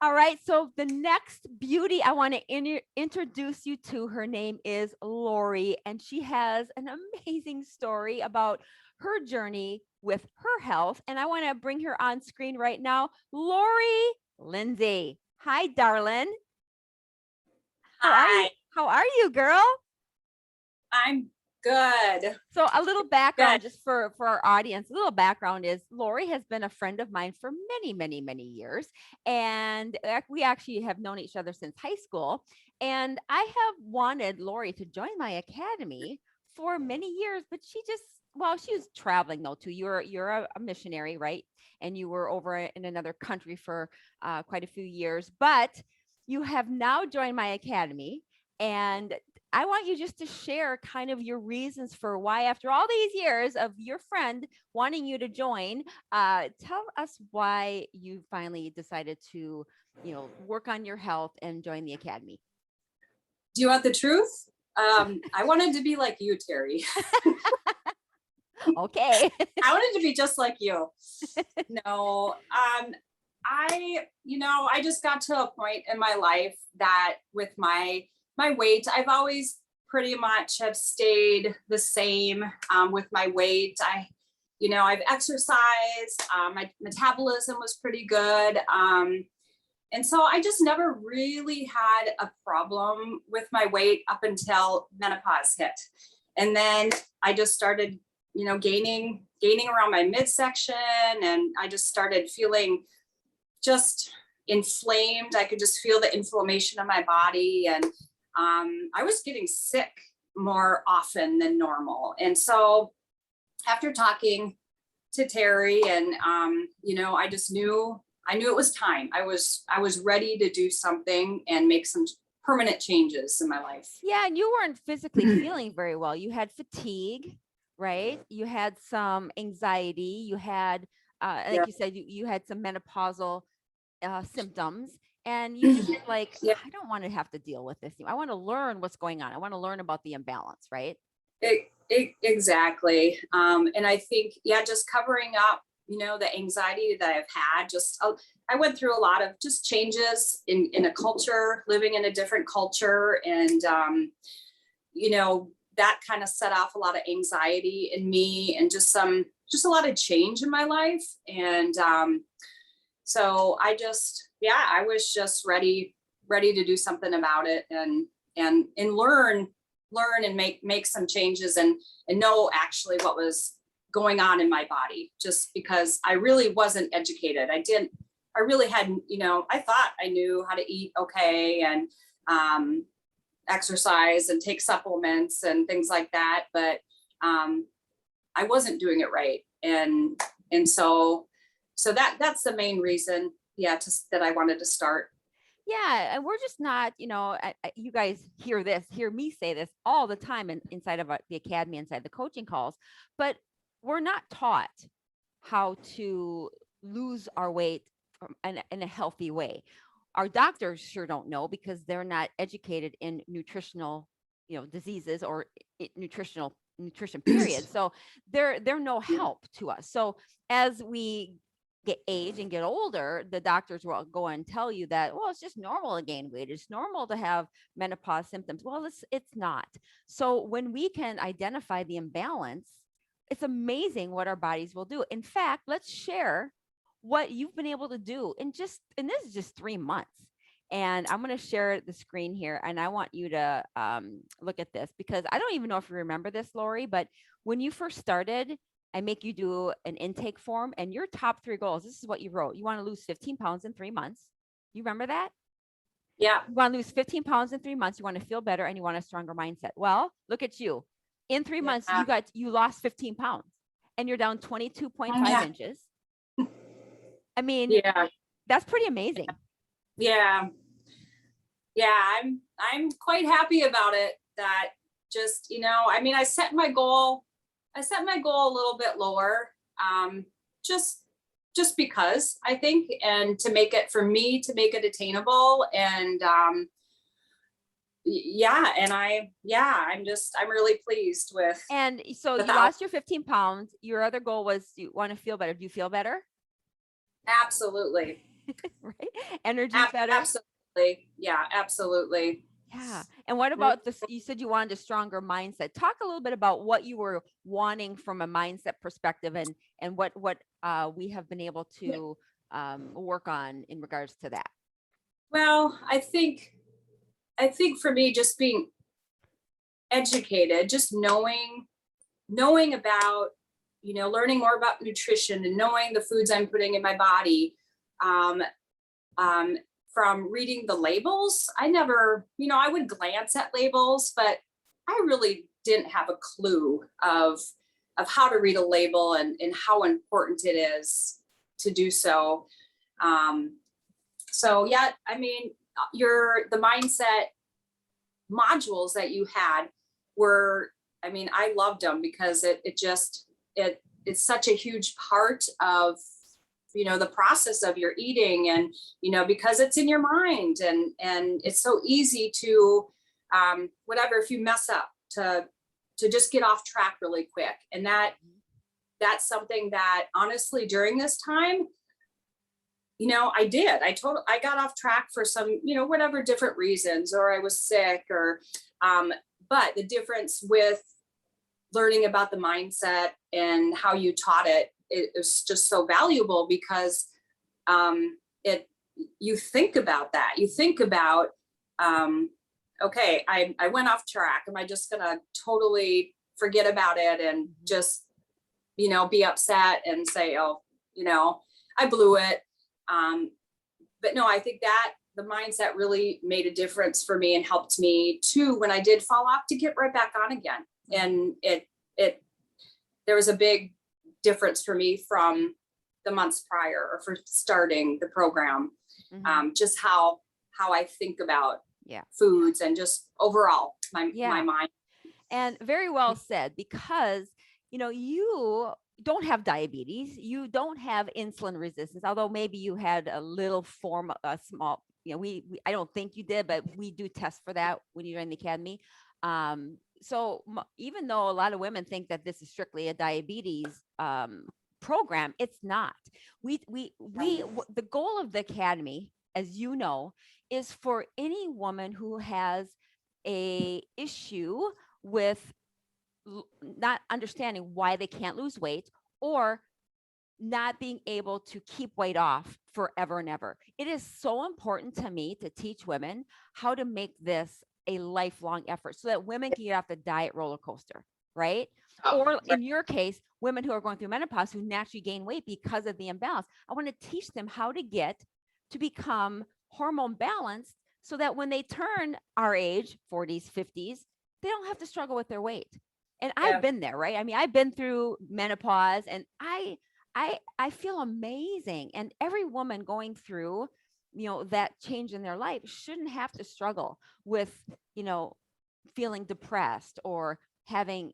All right. So the next beauty I want to introduce you to, her name is Lori, and she has an amazing story about her journey with her health. And I want to bring her on screen right now. Lori Lindsay. Hi, darling. How are you? Hi, How are you, girl? I'm good. So a little Good. background just for our audience. A little background is Lori has been a friend of mine for many, many, many years. And we actually have known each other since high school. And I have wanted Lori to join my academy for many years, but she just, well, she was traveling though too. You're a missionary, right? And you were over in another country for quite a few years, but you have now joined my academy. And I want you just to share kind of your reasons for why, after all these years of your friend wanting you to join, tell us why you finally decided to, work on your health and join the academy. Do you want the truth? I wanted to be like you, Terry. Okay. I wanted to be just like you. No, I just got to a point in my life that with my weight, I've always pretty much have stayed the same with my weight. I've exercised. My metabolism was pretty good. And so I just never really had a problem with my weight up until menopause hit. And then I just started, gaining around my midsection, and I just started feeling just inflamed. I could just feel the inflammation in my body, and I was getting sick more often than normal. And so after talking to Terry, and I knew it was time. I was ready to do something and make some permanent changes in my life. Yeah. And you weren't physically feeling very well. You had fatigue, right? You had some anxiety. You had, like Yeah. you said, you had some menopausal symptoms, and you just like, Yeah. I don't want to have to deal with this. I want to learn what's going on. I want to learn about the imbalance, right? Exactly. And I think, yeah, just covering up, the anxiety that I've had, I went through a lot of just changes in a culture, living in a different culture. And, that kind of set off a lot of anxiety in me, and just a lot of change in my life. And, so I was just ready to do something about it, and learn and make some changes, and know actually what was going on in my body, just because I really wasn't educated. I really hadn't, I thought I knew how to eat okay, and exercise and take supplements and things like that, but I wasn't doing it right. And so that's the main reason, yeah, that I wanted to start. Yeah, and we're just not, you guys hear me say this all the time inside of the academy, inside the coaching calls, but we're not taught how to lose our weight in a healthy way. Our doctors sure don't know, because they're not educated in nutritional, diseases or nutrition period. So they're no help to us. So as we get age and get older, the doctors will go and tell you that, well, it's just normal to gain weight. It's normal to have menopause symptoms. Well, it's not. So when we can identify the imbalance, it's amazing what our bodies will do. In fact, let's share what you've been able to do and this is just 3 months. And I'm going to share the screen here, and I want you to look at this, because I don't even know if you remember this, Lori, but when you first started, I make you do an intake form, and your top 3 goals, this is what you wrote. You want to lose 15 pounds in 3 months. You remember that? Yeah. You want to lose 15 pounds in 3 months. You want to feel better, and you want a stronger mindset. Well, look at you. In 3 months, you lost 15 pounds, and you're down 22.5 inches. I mean, yeah, that's pretty amazing. yeah, yeah. I'm quite happy about it. That just, I set my goal. I set my goal a little bit lower, just because I think, and to make it attainable. And I'm really pleased with. And so you lost your 15 pounds. Your other goal was you want to feel better. Do you feel better? Absolutely. right? Energy's better. Absolutely. Yeah, absolutely. Yeah. And what about this? You said you wanted a stronger mindset. Talk a little bit about what you were wanting from a mindset perspective, and what we have been able to work on in regards to that. Well, I think for me, just being educated, just knowing about, learning more about nutrition and knowing the foods I'm putting in my body. Um, from reading the labels, I never, I would glance at labels, but I really didn't have a clue of how to read a label and how important it is to do so. Um, so yeah, I mean, the mindset modules that you had were, I mean, I loved them because it's such a huge part of, the process of your eating, and, because it's in your mind, and it's so easy to, whatever, if you mess up, to just get off track really quick. And that's something that honestly during this time, I did. I got off track for some, whatever different reasons, or I was sick, or, but the difference with learning about the mindset and how you taught it is just so valuable, because you think about that. You think about, okay, I went off track. Am I just gonna totally forget about it and just, be upset and say, oh, I blew it. But no, I think that the mindset really made a difference for me and helped me too, when I did fall off, to get right back on again. And there was a big difference for me from the months prior, or for starting the program. Just how I think about foods, and just overall my mind. And very well said, because you don't have diabetes, you don't have insulin resistance, although maybe you had a little form, a small, we I don't think you did, but we do test for that when you're in the academy. So even though a lot of women think that this is strictly a diabetes program, it's not. The goal of the academy, as you know, is for any woman who has a issue with not understanding why they can't lose weight, or not being able to keep weight off forever and ever. It is so important to me to teach women how to make this a lifelong effort, so that women can get off the diet roller coaster, right? Or in your case, women who are going through menopause, who naturally gain weight because of the imbalance. I want to teach them how to become hormone balanced, so that when they turn our age, 40s, 50s, they don't have to struggle with their weight. And I've been there, right? I mean, I've been through menopause, and I feel amazing. And every woman going through, that change in their life shouldn't have to struggle with, feeling depressed, or having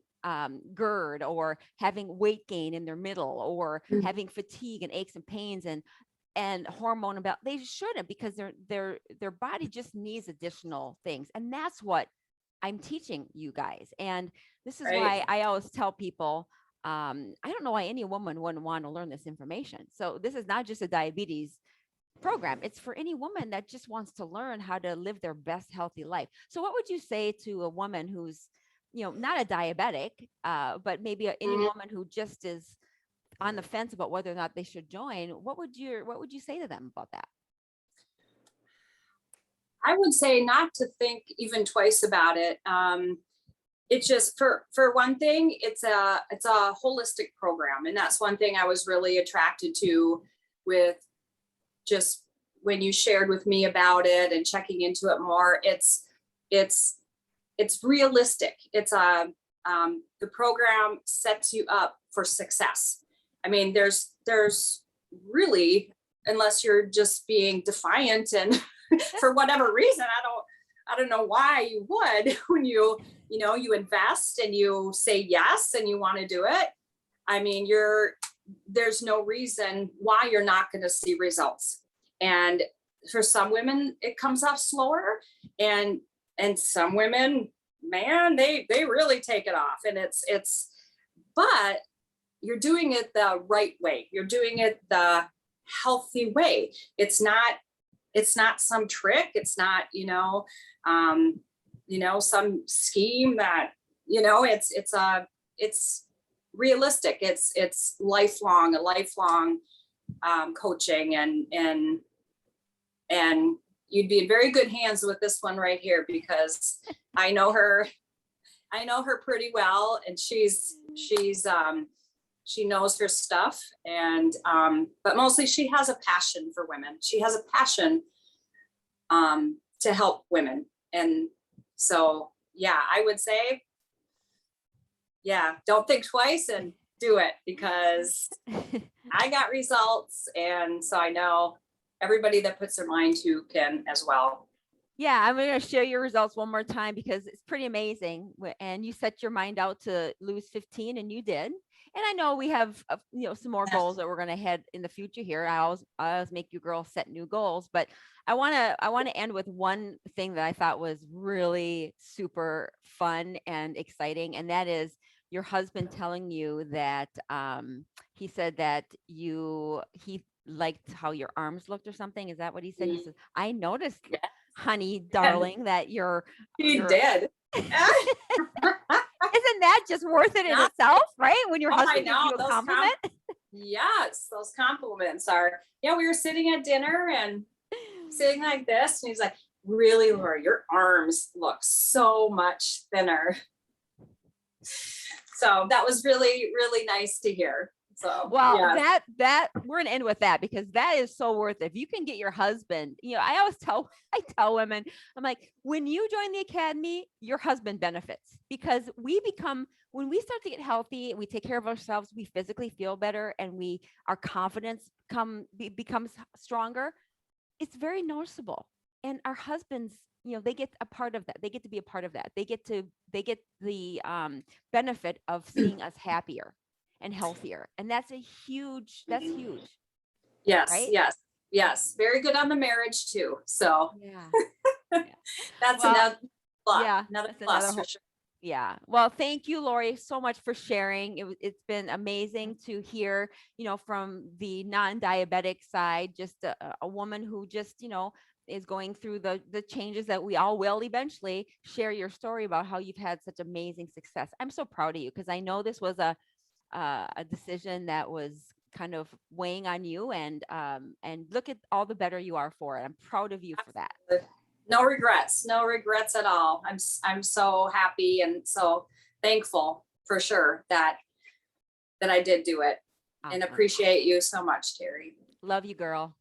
GERD, or having weight gain in their middle, or having fatigue and aches and pains and hormone about. They shouldn't, because their body just needs additional things. And that's what I'm teaching you guys. And this is why I always tell people, I don't know why any woman wouldn't want to learn this information. So this is not just a diabetes program. It's for any woman that just wants to learn how to live their best healthy life. So what would you say to a woman who's, not a diabetic, but maybe any woman who just is on the fence about whether or not they should join? What would you say to them about that? I would say not to think even twice about it. It's just, for one thing, it's a holistic program, and that's one thing I was really attracted to, with just when you shared with me about it and checking into it more. It's realistic. It's the program sets you up for success. I mean, there's really, unless you're just being defiant and for whatever reason, I don't know why you would, when you invest and you say yes and you want to do it. I mean, there's no reason why you're not going to see results. And for some women, it comes off slower, and some women, man, they really take it off. And but you're doing it the right way. You're doing it the healthy way. It's not some trick. It's not, some scheme that, it's realistic. It's a lifelong coaching, and you'd be in very good hands with this one right here, because I know her pretty well, and she knows her stuff, and but mostly she has a passion for women. She has a passion to help women. And so, yeah, I would say, yeah, don't think twice and do it, because I got results. And so I know everybody that puts their mind to can as well. Yeah, I'm going to share your results one more time because it's pretty amazing. And you set your mind out to lose 15, and you did. And I know we have, some more goals that we're going to head in the future here. I always make you girls set new goals, but I want to end with one thing that I thought was really super fun and exciting. And that is your husband telling you that, he said that he liked how your arms looked or something. Is that what he said? He said, I noticed, honey, darling, that you're did. Isn't that just worth it in itself, right? When your husband gives you a compliment. Yes, those compliments are, we were sitting at dinner and sitting like this, and he's like, really, Laura, your arms look so much thinner. So that was really, really nice to hear. So, well, that we're gonna end with that, because that is so worth it. If you can get your husband, I tell women, I'm like, when you join the academy, your husband benefits, because when we start to get healthy, we take care of ourselves, we physically feel better, and our confidence becomes stronger. It's very noticeable. And our husbands, they get a part of that. They get to be a part of that. They get the benefit of seeing us happier and healthier. And that's huge. Yes, right? yes. Very good on the marriage too. So yeah. That's another plus another for sure. Yeah. Well, thank you, Lori, so much for sharing. It's been amazing to hear, from the non-diabetic side, just a woman who just, is going through the changes that we all will eventually. Share your story about how you've had such amazing success. I'm so proud of you, because I know this was a decision that was kind of weighing on you, and look at all the better you are for it. I'm proud of you for that. No regrets at all. I'm so happy and so thankful for sure that I did do it. Awesome. And appreciate you so much, Terry. Love you, girl.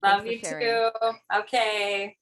Love you too. Okay.